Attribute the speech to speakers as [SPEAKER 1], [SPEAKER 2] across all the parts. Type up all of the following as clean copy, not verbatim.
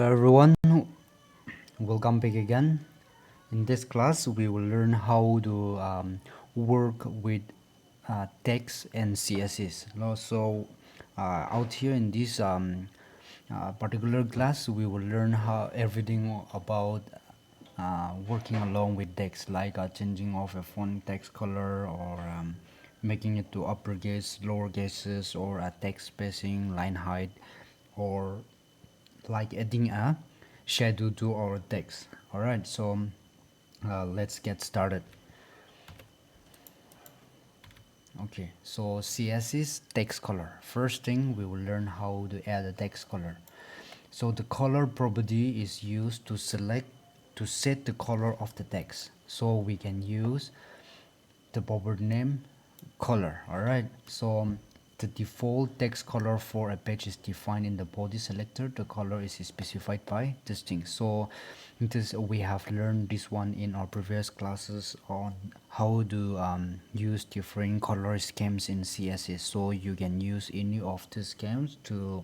[SPEAKER 1] Everyone, welcome back again. In this class, we will learn how to work with text and CSS. Out here in this particular class, we will learn how everything about working along with text, like changing of a font text color or making it to uppercase, lower cases, or a text spacing, line height, or like adding a shadow to our text. All right, so let's get started. Okay, so CSS text color. First thing, we will learn how to add a text color. So the color property is used to set the color of the text. So we can use the property name color. All right, so the default text color for a page is defined in the body selector. The color is specified by this thing. So we have learned this one in our previous classes on how to use different color schemes in CSS. So you can use any of the schemes to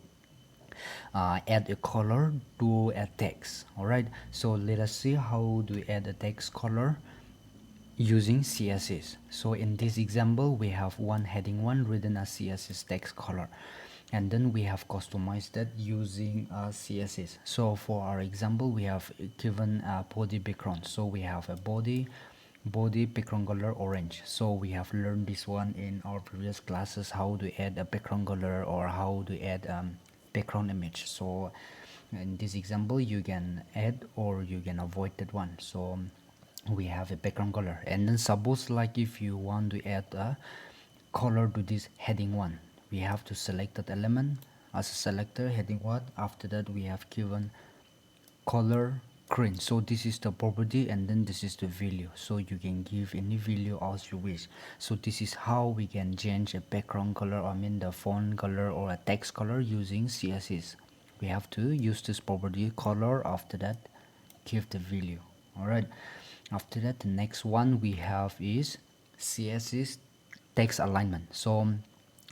[SPEAKER 1] add a color to a text. All right, so let us see how to add a text color using CSS. So in this example, we have one heading 1 written as CSS text color, and then we have customized that using CSS. So for our example, we have given a body background. So we have a body background color orange. So we have learned this one in our previous classes, how to add a background color or how to add background image. So in this example, you can add or you can avoid that one. So we have a background color, and then suppose like if you want to add a color to this heading 1, we have to select that element as a selector, heading 1. After that, we have given color green. So this is the property, and then this is the value. So you can give any value as you wish. So this is how we can change a background color, I mean the font color or a text color using CSS. We have to use this property color. After that, give the value. All right, after that, the next one we have is CSS Text Alignment. So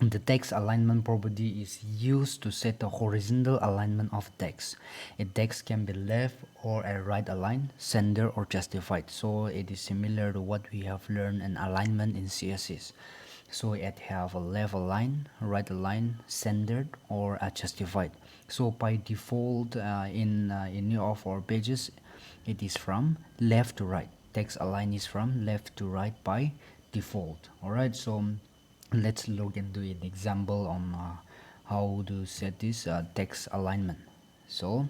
[SPEAKER 1] the text alignment property is used to set the horizontal alignment of text. A text can be left or a right aligned, center, or justified. So it is similar to what we have learned in alignment in CSS. So it have a left align, right align, centered, or a justified. So by default, in any of our pages, it is from left to right. Text align is from left to right by default. All right, so let's look into an example on how to set this text alignment. So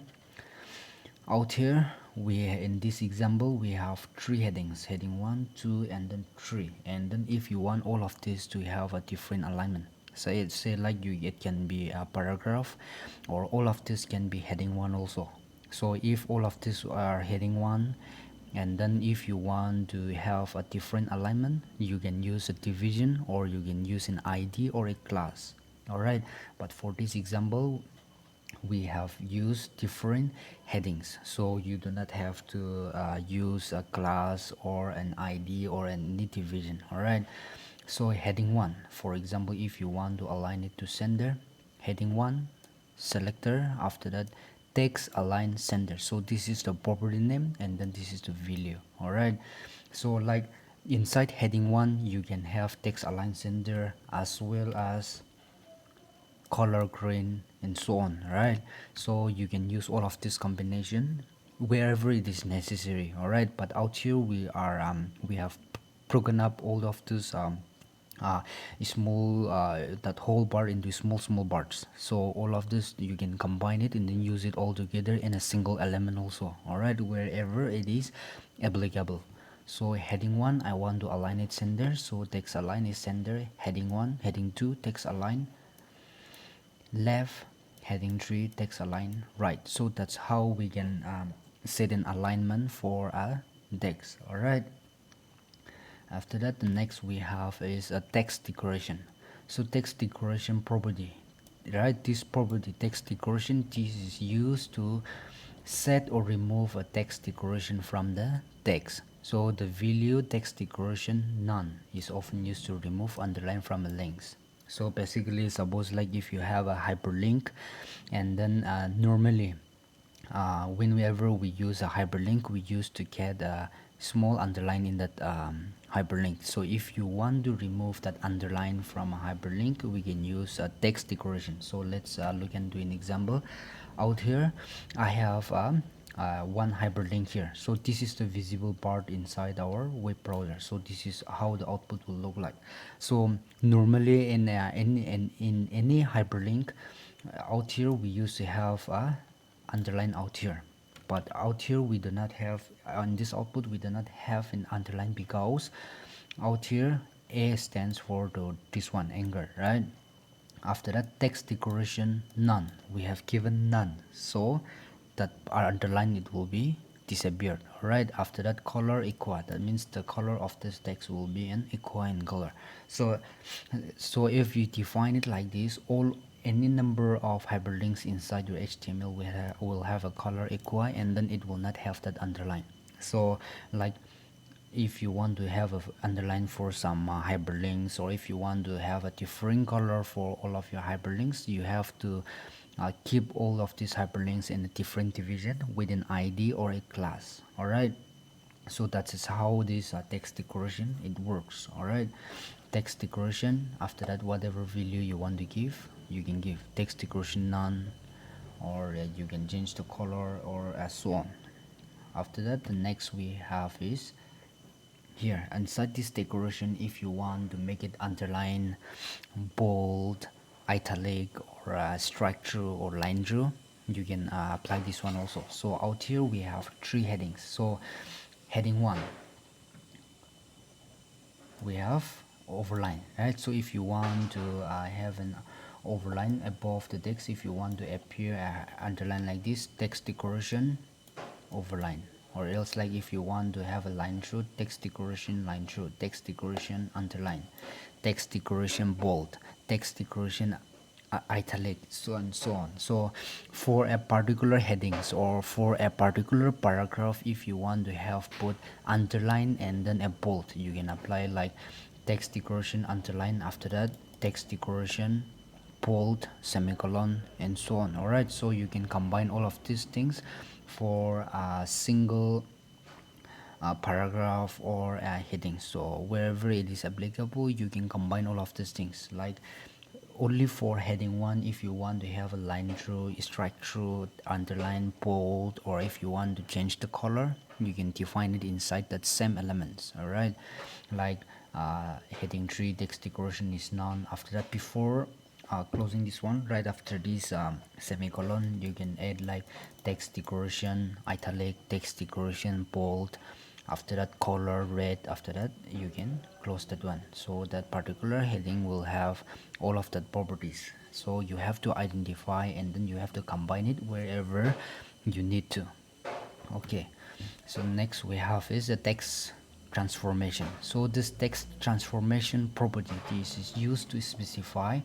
[SPEAKER 1] out here, in this example, we have 3 headings: heading 1, 2, and then 3. And then if you want all of this to have a different alignment, say like it can be a paragraph, or all of this can be heading 1 also. So if all of these are heading 1, and then if you want to have a different alignment, you can use a division, or you can use an ID or a class. All right, but for this example, we have used different headings, so you do not have to use a class or an ID or any division. All right, so heading 1, for example, if you want to align it to center, heading 1, selector, after that text align center. So this is the property name, and then this is the value. All right, so like inside heading 1, you can have text align center as well as color green and so on. Right, so you can use all of this combination wherever it is necessary. All right, but out here we have broken up all of this uh, small that whole bar into small parts. So all of this you can combine it and then use it all together in a single element also. All right, wherever it is applicable. So heading 1, I want to align it center, so text align is center. Heading 1, heading 2, text align left, heading 3, text align right. So that's how we can set an alignment for a text. All right, after that, the next we have is a text decoration. So text decoration property, right? This property text decoration, this is used to set or remove a text decoration from the text. So the value text decoration none is often used to remove underline from a links. So basically, suppose like if you have a hyperlink, and then normally whenever we use a hyperlink, we used to get a small underline in that hyperlink. So if you want to remove that underline from a hyperlink, we can use a text decoration. So let's look into an example. Out here I have one hyperlink here. So this is the visible part inside our web browser. So this is how the output will look like. So normally in any hyperlink, out here we used to have a underline out here, but out here we do not have, on this output we do not have an underline, because out here A stands for this one, anger, right? After that, text decoration none, we have given none, so that our underline, it will be disappeared. All right, after that, color equa, that means the color of this text will be an equa in color. So if you define it like this, all any number of hyperlinks inside your HTML will have a color equa, and then it will not have that underline. So like, if you want to have a underline for some hyperlinks, or if you want to have a different color for all of your hyperlinks, you have to keep all of these hyperlinks in a different division with an ID or a class. All right, so that is how this text decoration it works. All right, text decoration, after that, whatever value you want to give, you can give text decoration none, or you can change the color, or so on. After that, the next we have is here inside this decoration. If you want to make it underline, bold, italic, or strike through, or line through, you can apply this one also. So out here we have three headings. So heading 1, we have overline, right? So if you want to have an overline above the text, if you want to appear underline like this, text decoration overline. Or else, like if you want to have a line through, text decoration line through, text decoration underline, text decoration bold, text decoration italic, so on so on. So for a particular headings, or for a particular paragraph, if you want to have both underline and then a bold, you can apply like text decoration underline, after that text decoration bold, semicolon, and so on. All right, so you can combine all of these things for a single paragraph or a heading. So wherever it is applicable, you can combine all of these things. Like only for heading 1, if you want to have a line through, strike through, underline, bold, or if you want to change the color, you can define it inside that same elements. All right, like heading 3, text decoration is none. After that, before closing this one, right after this semicolon, you can add like text decoration italic, text decoration bold, after that color red. After that, you can close that one, so that particular heading will have all of that properties. So you have to identify, and then you have to combine it wherever you need to. Okay, so next we have is the text transformation. So this text transformation property, this is used to specify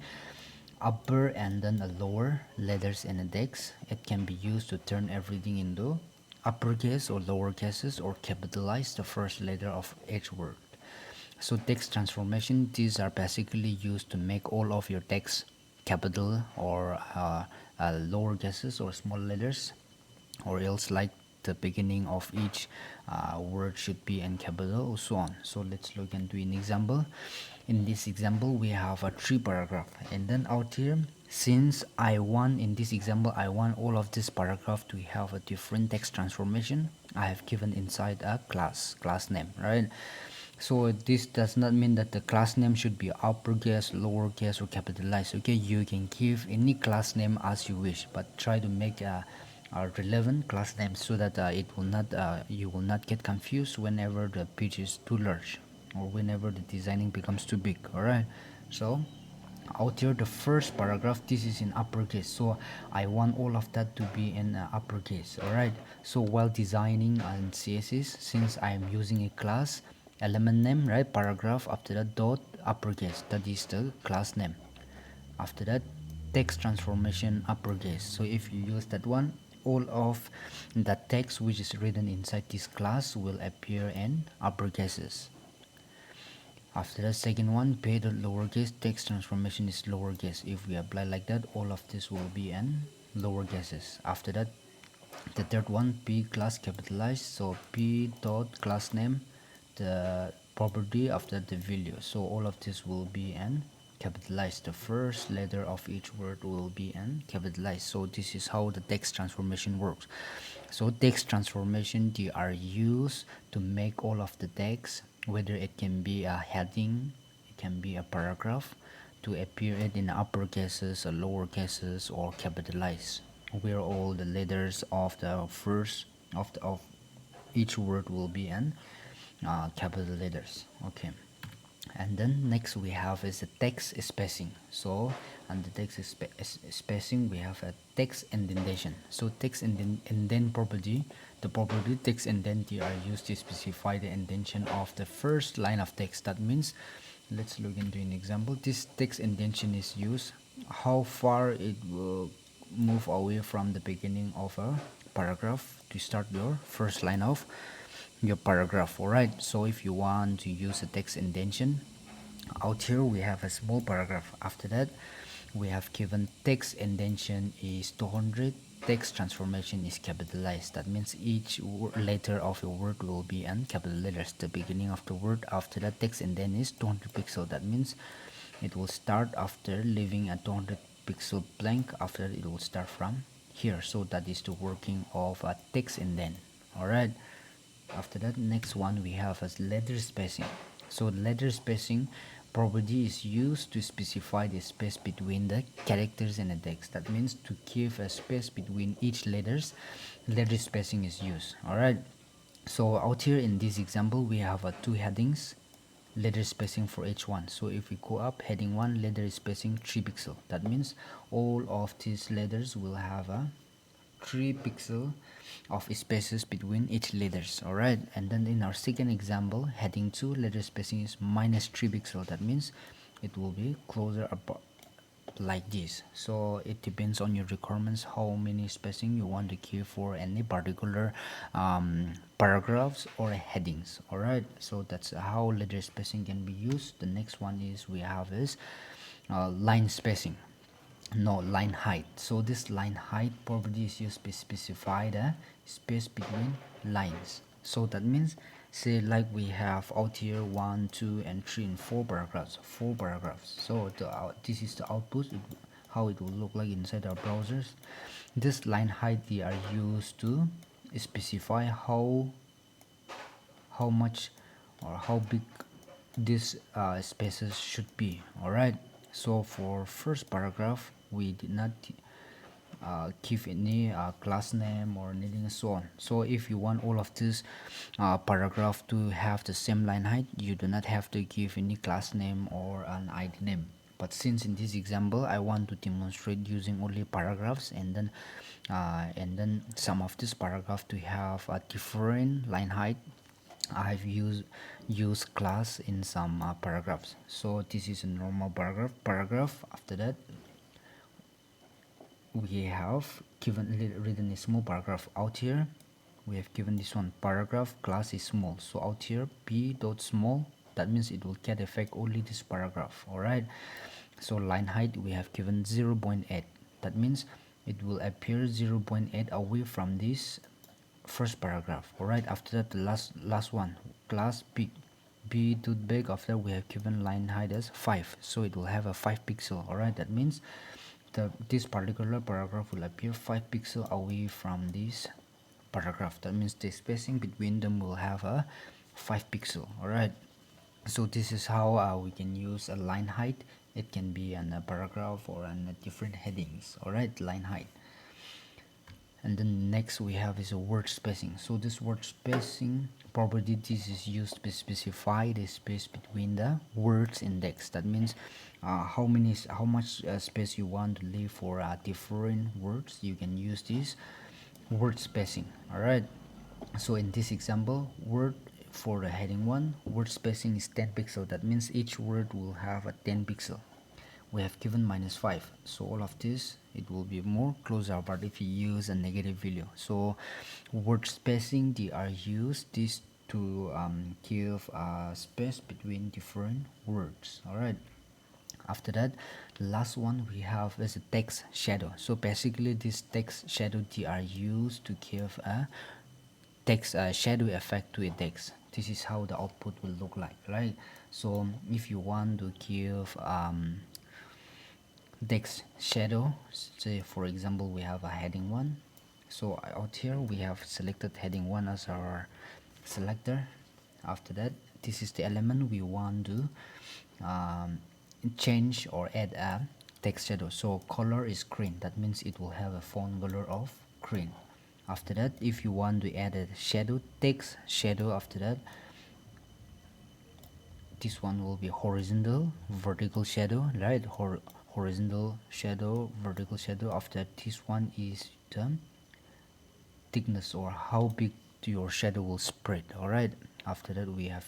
[SPEAKER 1] upper and then a lower letters in a text. It can be used to turn everything into uppercase or lower cases, or capitalize the first letter of each word. So text transformation, these are basically used to make all of your text capital, or lower cases or small letters, or else like the beginning of each word should be in capital, or so on. So let's look into an example. In this example, we have a 3 paragraph, and then out here, since I want, in this example, I want all of this paragraph to have a different text transformation, I have given inside a class name, right? So this does not mean that the class name should be uppercase, lowercase, or capitalized. Okay, you can give any class name as you wish, but try to make a relevant class name, so that it will not you will not get confused whenever the page is too large, or whenever the designing becomes too big. All right, so out here the first paragraph, this is in uppercase, so I want all of that to be in uppercase. All right, so while designing on CSS, since I am using a class, element name, right, paragraph, after that dot uppercase, that is the class name. After that, text transformation uppercase. So if you use that one, all of the text which is written inside this class will appear in uppercases. After the second one, pay the lowercase, text transformation is lowercase. If we apply like that, all of this will be in lower cases. After that, The third one, p class capitalized, so p dot class name, the property after the value, so all of this will be in capitalized. The first letter of each word will be in capitalized. So this is how the text transformation works. So text transformation, they are used to make all of the text, whether it can be a heading, it can be a paragraph, to appear it in upper cases or lower cases or capitalized, where all the letters of the first of each word will be in capital letters. Okay, and then next we have is the text spacing. So under text spacing we have a text indentation. So text indent property, the property text indent are used to specify the indentation of the first line of text. That means, let's look into an example. This text indentation is used how far it will move away from the beginning of a paragraph to start your first line of your paragraph. All right, so if you want to use a text indentation, out here we have a small paragraph. After that we have given text indentation is 200, text transformation is capitalized. That means each letter of a word will be in capital letters, the beginning of the word. After that, text indent is 200 pixel. That means it will start after leaving a 200 pixel blank. After it will start from here. So that is the working of a text indent. All right, after that, next one we have as letter spacing. So letter spacing property is used to specify the space between the characters in a text. That means to give a space between each letters, letter spacing is used. All right, so out here in this example we have two headings, letter spacing for each one. So if we go up, heading 1, letter spacing 3 pixel. That means all of these letters will have a 3 pixel of spaces between each letters. All right, and then in our second example, heading 2, letter spacing is minus 3 pixel. That means it will be closer apart like this. So it depends on your requirements how many spacing you want to give for any particular paragraphs or headings. All right, so that's how letter spacing can be used. The next one is we have is line spacing, no, line height. So this line height property is used to specify the space between lines. So that means, say like we have out here 1, 2 and 3 and 4 paragraphs, so this is the output, how it will look like inside our browsers. This line height, they are used to specify how much or how big these spaces should be. All right, so for first paragraph we did not give any class name or anything and so on. So if you want all of this paragraph to have the same line height, you do not have to give any class name or an id name. But since in this example I want to demonstrate using only paragraphs, and then some of this paragraph to have a different line height, I've used class in some paragraphs. So this is a normal paragraph. After that we have written a small paragraph out here. We have given this one paragraph class is small, so out here p dot small, that means it will get effect only this paragraph. All right, so line height we have given 0.8, that means it will appear 0.8 away from this first paragraph. All right, after that the last one, class b dot big, after we have given line height as 5, so it will have a 5 pixel. All right, that means this particular paragraph will appear 5 pixel away from this paragraph. That means the spacing between them will have a 5 pixel. All right, so this is how we can use a line height. It can be in a paragraph or in a different headings. All right, line height. And then next we have is a word spacing. So this word spacing property, this is used to specify the space between the words index. That means how much space you want to leave for different words. You can use this word spacing. All right, so in this example, word for the heading 1, word spacing is 10 pixel. That means each word will have a 10 pixel. We have given -5, so all of this it will be more closer. But if you use a negative value, so word spacing, they are used this to give space between different words. All right, After that, the last one we have is a text shadow. So basically this text shadow, they are used to give a text shadow effect to a text. This is how the output will look like, right? So if you want to give text shadow, say for example we have a heading 1, so out here we have selected heading 1 as our selector. After that, this is the element we want to um, change or add a text shadow. So color is green, that means it will have a font color of green. After that, if you want to add a shadow, text shadow, after that this one will be horizontal, vertical shadow, right? Horizontal shadow, vertical shadow. After that, this one is the thickness or how big your shadow will spread. All right, after that we have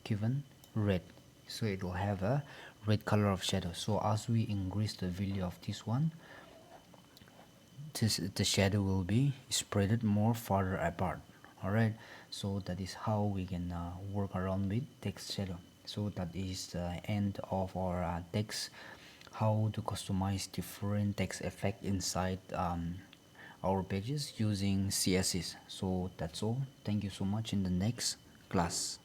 [SPEAKER 1] given red, so it will have a red color of shadow. So as we increase the value of this one, the shadow will be spreaded more farther apart. All right, so that is how we can work around with text shadow. So that is the end of our text, how to customize different text effect inside our pages using CSS. So that's all. Thank you so much. In the next class.